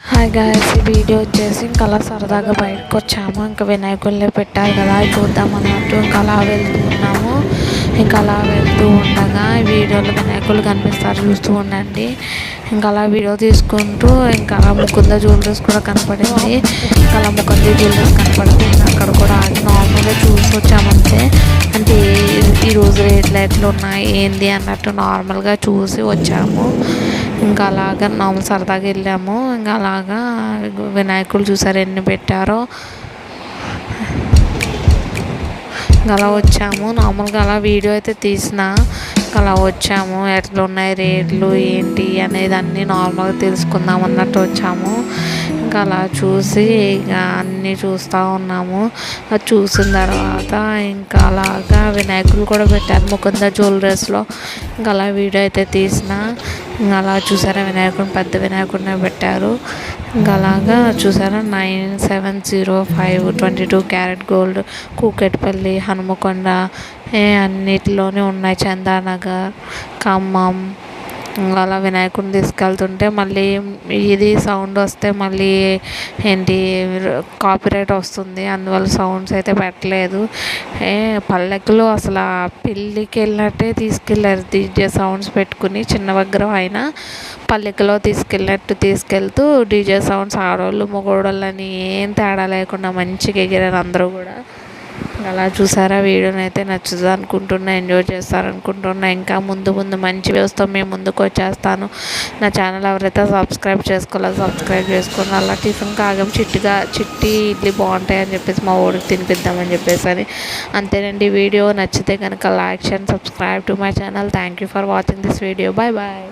Hi guys, ఈ video వచ్చేసి ఇంకా అలా సరదాగా బయటకు వచ్చాము. ఇంకా వినాయకుల్ని పెట్టారు కదా, అవి చూద్దాం అన్నట్టు ఇంకా అలా వెళ్తూ ఉన్నాము. ఇంకా అలా వెళ్తూ ఉండగా ఈ వీడియోలో వినాయకులు కనిపిస్తారు, చూస్తూ ఉండండి. ఇంకా అలా వీడియో తీసుకుంటూ ఇంకా అలా ముకుంద జ్యువెలరీస్ కూడా కనపడింది. ఇంకా అలా ముకుంద జ్యువెలరీస్ కనపడితే ఇంకా అక్కడ కూడా ఆగి నార్మల్గా చూసి వచ్చామంతే. అంటే ఈరోజు రేట్లు ఎట్లా ఉన్నాయి ఏంది అన్నట్టు నార్మల్గా చూసి వచ్చాము. ఇంకా అలాగా నార్మల్ సరదాగా వెళ్ళాము. ఇంకా అలాగా వినాయకులు చూసారు ఎన్ని పెట్టారో. ఇంకా అలా వచ్చాము. నార్మల్గా అలా వీడియో అయితే తీసిన అలా వచ్చాము. ఎట్లా ఉన్నాయి రేట్లు ఏంటి అనేది అన్నీ నార్మల్గా తెలుసుకుందాం అన్నట్టు వచ్చాము. ఇంకా అలా చూసి ఇక అన్నీ చూస్తూ ఉన్నాము. అది చూసిన తర్వాత ఇంకా అలాగా వినాయకులు కూడా పెట్టారు ముకుంద జ్యువెలరీస్లో. ఇంకా అలా వీడియో అయితే తీసిన. ఇంకా అలా చూసారా వినాయకుడిని, పెద్ద వినాయకుడిని పెట్టారు. ఇంకా అలాగా చూసారా 9705 22 క్యారెట్ గోల్డ్, కూకట్పల్లి, హనుమకొండ అన్నిటిలోనే ఉన్నాయి, చందానగర్, ఖమ్మం. అలా వినాయకుడిని తీసుకెళ్తుంటే మళ్ళీ ఇది సౌండ్ వస్తే మళ్ళీ ఏంటి కాపీరైట్ వస్తుంది, అందువల్ల సౌండ్స్ అయితే పెట్టలేదు. పల్లెకులు అసలు పెళ్ళికి వెళ్ళినట్టే తీసుకెళ్ళారు, డీజే సౌండ్స్ పెట్టుకుని. చిన్న విగ్రహం అయినా పల్లెకులో తీసుకెళ్ళినట్టు తీసుకెళ్తూ డీజే సౌండ్స్ ఆడవాళ్ళు మగవాళ్ళు అని ఏం తేడా లేకుండా మంచిగా ఎగిరారు అందరూ కూడా. అలా చూసారా, వీడియోని అయితే నచ్చుతుంది అనుకుంటున్నా, ఎంజాయ్ చేస్తారనుకుంటున్నా. ఇంకా ముందు ముందు మంచి వీడియోస్తో మేము ముందుకు వచ్చేస్తాను. నా ఛానల్ ఎవరైతే సబ్స్క్రైబ్ చేసుకోవాలో సబ్స్క్రైబ్ చేసుకుని అలా టిఫిన్ కాగం చిట్టి ఇడ్లీ బాగుంటాయి అని చెప్పేసి మా ఊరికి తినిపిద్దామని చెప్పేసి అని. అంతేనండి. వీడియో నచ్చితే కనుక like and subscribe to my channel. Thank you for watching this video. Bye bye.